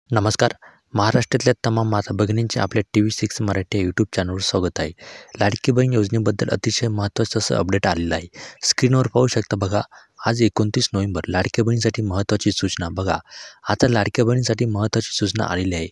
नमस्कार. महाराष्ट्रातल्या तमाम माता भगिनींचे आपल्या TV6 मराठी या यूट्यूब चॅनलवर स्वागत आहे. लाडकी बहीण योजनेबद्दल अतिशय महत्त्वाचं असं अपडेट आलेलं आहे. स्क्रीनवर पाहू शकता बघा. आज 29 नोव्हेंबर लाडक्या बहिणीसाठी महत्त्वाची सूचना बघा. आता लाडक्या बहिणीसाठी महत्त्वाची सूचना आलेली आहे.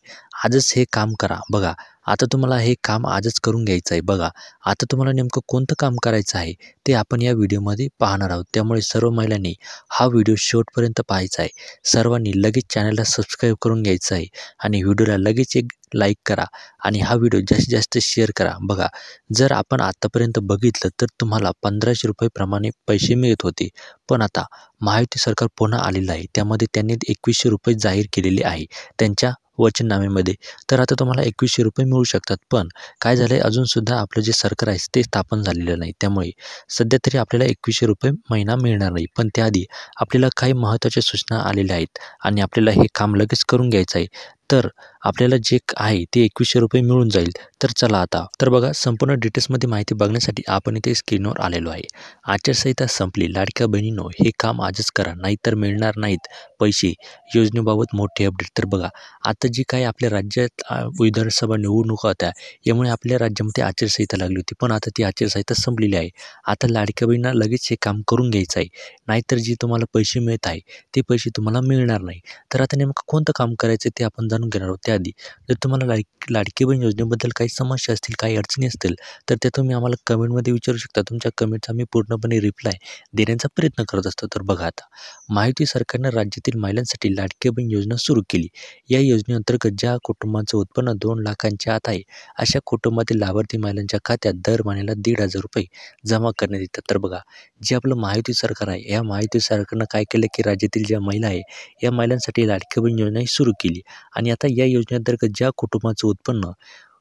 आजच हे काम करा बघा. आता तुम्हाला हे काम आजच करून घ्यायचं आहे बघा. आता तुम्हाला नेमकं कोणतं काम करायचं आहे ते आपण या व्हिडिओमध्ये पाहणार आहोत. त्यामुळे सर्व महिलांनी हा व्हिडिओ शेवटपर्यंत पाहायचा आहे. सर्वांनी लगेच चॅनलला सबस्क्राईब करून घ्यायचं आहे आणि व्हिडिओला लगेच एक लाईक करा आणि हा व्हिडिओ जास्तीत जास्त शेअर करा. बघा, जर आपण आत्तापर्यंत बघितलं तर तुम्हाला 1500 रुपये प्रमाणे पैसे मिळत होते, पण आता महायुती सरकार पुन्हा आलेलं आहे. त्यामध्ये त्यांनी 2100 रुपये जाहीर केलेले आहे त्यांच्या वचननाम्यामध्ये. तर आता तुम्हाला 2100 रुपये मिळू शकतात. पण काय झालं आहे, अजूनसुद्धा आपलं जे सरकार आहे ते स्थापन झालेलं नाही. त्यामुळे सध्या तरी आपल्याला 2100 रुपये महिना मिळणार नाही. पण त्याआधी आपल्याला काही महत्त्वाच्या सूचना आलेल्या आहेत आणि आपल्याला हे काम लगेच करून घ्यायचं आहे. तर आपल्याला जे आहे ते 2100 रुपये मिळून जाईल. तर चला आता तर बघा, संपूर्ण डिटेल्समध्ये माहिती बघण्यासाठी आपण इथे स्क्रीनवर आलेलो आहे. आचारसंहिता संपली. लाडक्या बहिणींनो, हे काम आजच करा, नाहीतर मिळणार नाहीत पैसे. योजनेबाबत मोठे अपडेट. तर बघा, आता जी काही आपल्या राज्यात विधानसभा निवडणुका होत्या, यामुळे आपल्या राज्यामध्ये आचारसंहिता लागली होती. पण आता ती आचारसंहिता संपलेली आहे. आता लाडक्या बहिणींना लगेच हे काम करून घ्यायचं आहे, नाहीतर जे तुम्हाला पैसे मिळत आहे ते पैसे तुम्हाला मिळणार नाही. तर आता नेमकं कोणतं काम करायचं ते आपण जाणून घेणार आहोत. त्याआधी जर तुम्हाला लाडकी बहीण योजनेबद्दल काही समस्या असतील, काही अडचणी असतील, तर त्या तुम्ही आम्हाला कमेंटमध्ये विचारू शकता. तुमच्या कमेंटचा मी पूर्णपणे रिप्लाय देण्याचा प्रयत्न करत असतो. तर बघा, आता महायुती सरकारनं राज्यातील महिलांसाठी लाडकी बहीण योजना सुरू केली. या योजनेअंतर्गत ज्या कुटुंबाचं उत्पन्न 2 लाखांच्या आत आहे, अशा कुटुंबातील लाभार्थी महिलांच्या खात्यात दर महिन्याला 1500 रुपये जमा करण्यात येतात. तर बघा, जे आपलं महायुती सरकार आहे, या महायुती सरकारनं काय केलं की राज्यातील ज्या महिला आहे, या महिलांसाठी लाडकी बहीण योजना ही सुरू केली. आणि आता या योजनेअंतर्गत ज्या कुटुंबाचं उत्पन्न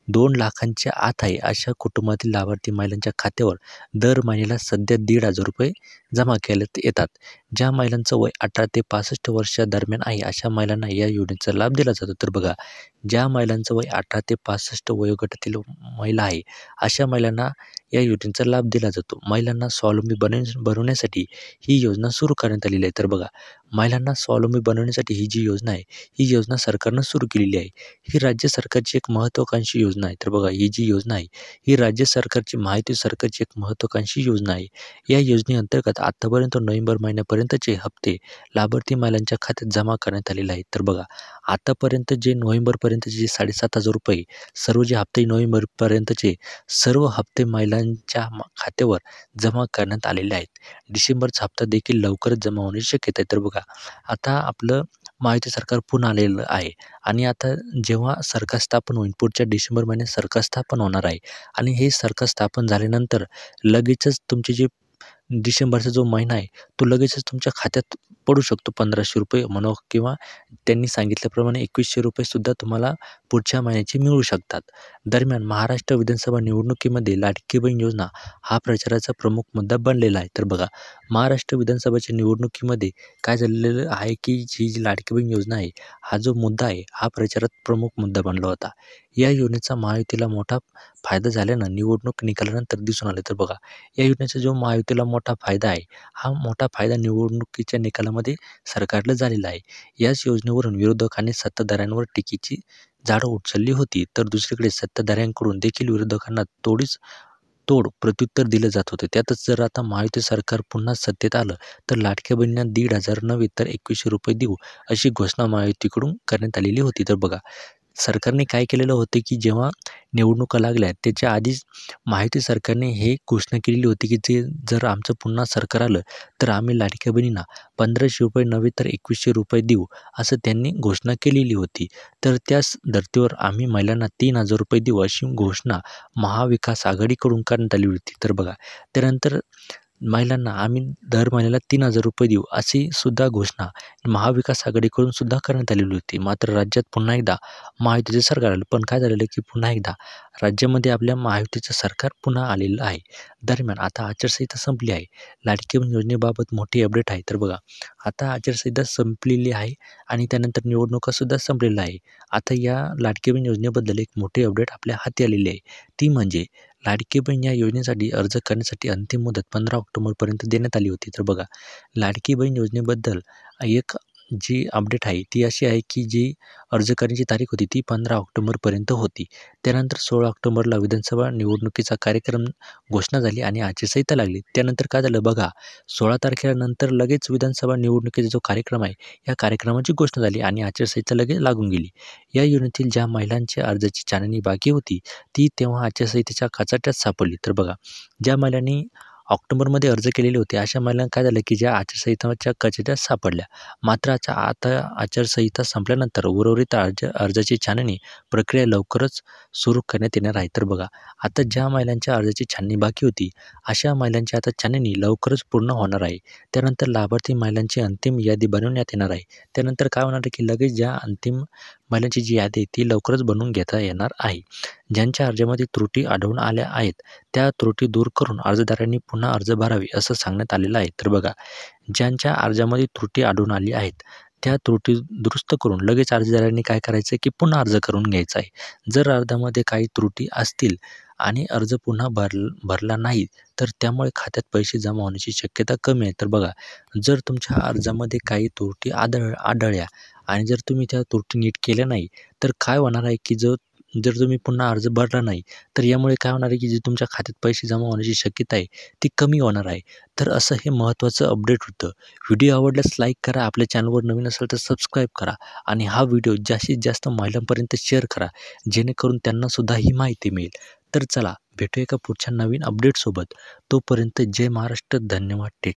2 लाखांच्या आत आहे, अशा कुटुंबातील लाभार्थी महिलांच्या खात्यावर दर महिन्याला सध्या 1500 रुपये जमा केल्यात येतात. ज्या महिलांचं वय 18 ते 65 वर्षादरम्यान आहे, अशा महिलांना या योजनेचा लाभ दिला जातो. तर बघा, ज्या महिलांचं वय 18 ते 65 वयोगटातील महिला आहे, अशा महिलांना या योजनेचा लाभ दिला जातो. महिलांना स्वावलंबी बनवण्यासाठी ही योजना सुरू करण्यात आलेली आहे. तर बघा, महिलांना स्वावलंबी बनवण्यासाठी ही जी योजना आहे, ही योजना सरकारनं सुरू केलेली आहे. ही राज्य सरकारची एक महत्त्वाकांक्षी योजना आहे. तर बघा, ही जी योजना आहे, ही राज्य सरकारची, महायुती सरकारची एक महत्त्वाकांक्षी योजना आहे. या योजनेअंतर्गत आत्तापर्यंत नोव्हेंबर महिन्यापर्यंतचे हप्ते लाभार्थी महिलांच्या खात्यात जमा करण्यात आलेले आहेत. तर बघा, आतापर्यंत जे नोव्हेंबरपर्यंतचे जे 7500 रुपये सर्व जे हप्ते नोव्हेंबरपर्यंतचे सर्व हप्ते महिलांच्या खात्यावर जमा करण्यात आलेले आहेत. डिसेंबरचा हप्ता देखील लवकरच जमा होण्याची शक्यता आहे. तर बघा, आता आपलं महायुती सरकार पुन्हा आलेलं आहे आणि आता जेव्हा सरकार स्थापन होईल, पुढच्या डिसेंबर महिन्यात सरकार स्थापन होणार आहे आणि हे सरकार स्थापन झाल्यानंतर लगेचच तुमचे जे डिसेंबरचा जो महिना आहे, तो लगेचच तुमच्या खात्यात पडू शकतो. 1500 रुपये म्हणो किंवा त्यांनी सांगितल्याप्रमाणे 2100 रुपयेसुद्धा तुम्हाला पुढच्या महिन्याचे मिळू शकतात. दरम्यान महाराष्ट्र विधानसभा निवडणुकीमध्ये लाडकी बहीण योजना हा प्रचाराचा प्रमुख मुद्दा बनलेला आहे. तर बघा, महाराष्ट्र विधानसभेच्या निवडणुकीमध्ये काय झालेलं आहे की जी लाडकी बहीण योजना आहे, हा जो मुद्दा आहे, हा प्रचारात प्रमुख मुद्दा बनला होता. या योजनेचा महायुतीला मोठा फायदा झाल्यानं निवडणूक निकालानंतर दिसून आलं. तर बघा, या योजनेचा जो महायुतीला मोठा फायदा आहे, हा मोठा फायदा निवडणुकीच्या निकालामध्ये सरकारला झालेला आहे. याच योजनेवरून विरोधकांनी सत्ताधाऱ्यांवर टीकेची झाडं उचलली होती. तर दुसरीकडे सत्ताधाऱ्यांकडून देखील विरोधकांना तोड प्रत्युत्तर दिलं जात होतं. त्यातच जर आता महायुती सरकार पुन्हा सत्तेत आलं, तर लाडक्या बहिणींना 1500 नव्हे तर 2100 रुपये देऊ, अशी घोषणा महायुतीकडून करण्यात आलेली होती. तर बघा, सरकारने काय केलेलं होतं की जेव्हा निवडणुका लागल्या त्याच्या आधीच महायुती सरकारने हे घोषणा केलेली होती की जर आमचं पुन्हा सरकार आलं, तर आम्ही लाडक्या बहिणींना 1500 रुपये नव्हे तर 2100 रुपये देऊ, असं त्यांनी घोषणा केलेली होती. तर त्याच धर्तीवर आम्ही महिलांना 3000 रुपये देऊ, अशी घोषणा महाविकास आघाडीकडून करण्यात आली होती. तर बघा, त्यानंतर महिलांना आम्ही दर महिन्याला 3000 रुपये देऊ, अशी सुद्धा घोषणा महाविकास आघाडीकडून सुद्धा करण्यात आलेली होती. मात्र राज्यात पुन्हा एकदा महायुतीचे सरकार आलं. पण काय झालेलं की पुन्हा एकदा राज्यामध्ये आपल्या महायुतीचं सरकार पुन्हा आलेलं आहे. दरम्यान आता आचारसंहिता संपली आहे. लाडकी बहीण योजनेबाबत मोठी अपडेट आहे. तर बघा, आता आचारसंहिता संपलेली आहे आणि त्यानंतर निवडणुकासुद्धा संपलेल्या आहे. आता या लाडकी बहीण योजनेबद्दल एक मोठी अपडेट आपल्या हाती आलेली आहे. ती म्हणजे लाडकी बहीण या योजनेसाठी अर्ज करण्यासाठी अंतिम मुदत 15 ऑक्टोबरपर्यंत देण्यात आली होती. तर बघा, लाडकी बहीण योजनेबद्दल एक जी अपडेट आहे ती अशी आहे की जी अर्ज करण्याची तारीख होती ती 15 ऑक्टोबरपर्यंत होती. त्यानंतर 16 ऑक्टोबरला विधानसभा निवडणुकीचा कार्यक्रम घोषणा झाली आणि आचारसंहिता लागली. त्यानंतर काय झालं बघा, 16 तारखेनंतर लगेच विधानसभा निवडणुकीचा जो कार्यक्रम आहे, या कार्यक्रमाची घोषणा झाली आणि आचारसंहिता लगेच लागून गेली. या योजनेतील ज्या महिलांच्या अर्जाची छाननी बाकी होती, ती तेव्हा आचारसंहितेच्या कचाट्यात सापडली. तर बघा, ज्या महिलांनी ऑक्टोबरमध्ये अर्ज केलेले होते, अशा महिलांना काय झालं, की ज्या आचारसंहिताच्या कचाट्यात सापडल्या. मात्र आता आचारसंहिता संपल्यानंतर उर्वरित अर्जाची छाननी प्रक्रिया लवकरच सुरू करण्यात येणार आहे. तर बघा, आता ज्या महिलांच्या अर्जाची छाननी बाकी होती, अशा महिलांची आता छाननी लवकरच पूर्ण होणार आहे. त्यानंतर लाभार्थी महिलांची अंतिम यादी बनवण्यात येणार आहे. त्यानंतर काय होणार आहे, की लगेच ज्या अंतिम महिलांची जी यादी आहे, ती लवकरच बनवून घेता येणार आहे. ज्यांच्या अर्जामध्ये त्रुटी आढळून आल्या आहेत, त्या त्रुटी दूर करून अर्जदारांनी पुन्हा अर्ज भरावे असं सांगण्यात आलेलं आहे. तर बघा, ज्यांच्या अर्जामध्ये त्रुटी आढळून आली आहेत, त्या त्रुटी दुरुस्त करून लगेच अर्जदारांनी काय करायचं आहे, की पुन्हा अर्ज करून घ्यायचा आहे. जर अर्जामध्ये काही त्रुटी असतील आणि अर्ज पुन्हा भरला नाही, तर त्यामुळे खात्यात पैसे जमा होण्याची शक्यता कमी आहे. तर बघा, जर तुमच्या अर्जामध्ये काही त्रुटी आढळल्या आणि जर तुम्ही त्या त्रुटी नीट केल्या नाही, तर काय होणार आहे, की जर तुम्ही पुन्हा अर्ज भरला नाही, तर यामुळे काय होणार आहे, की जे तुमच्या खात्यात पैसे जमा होण्याची शक्यता आहे, ती कमी होणार आहे. तर असं हे महत्त्वाचं अपडेट होतं. व्हिडिओ आवडल्यास लाईक करा, आपल्या चॅनलवर नवीन असेल तर सबस्क्राईब करा आणि हा व्हिडिओ जास्तीत जास्त महिलांपर्यंत शेअर करा, जेणेकरून त्यांनासुद्धा ही माहिती मिळेल. तर चला, भेटूया एका पुढच्या नवीन अपडेटसोबत. तोपर्यंत जय महाराष्ट्र. धन्यवाद. टेक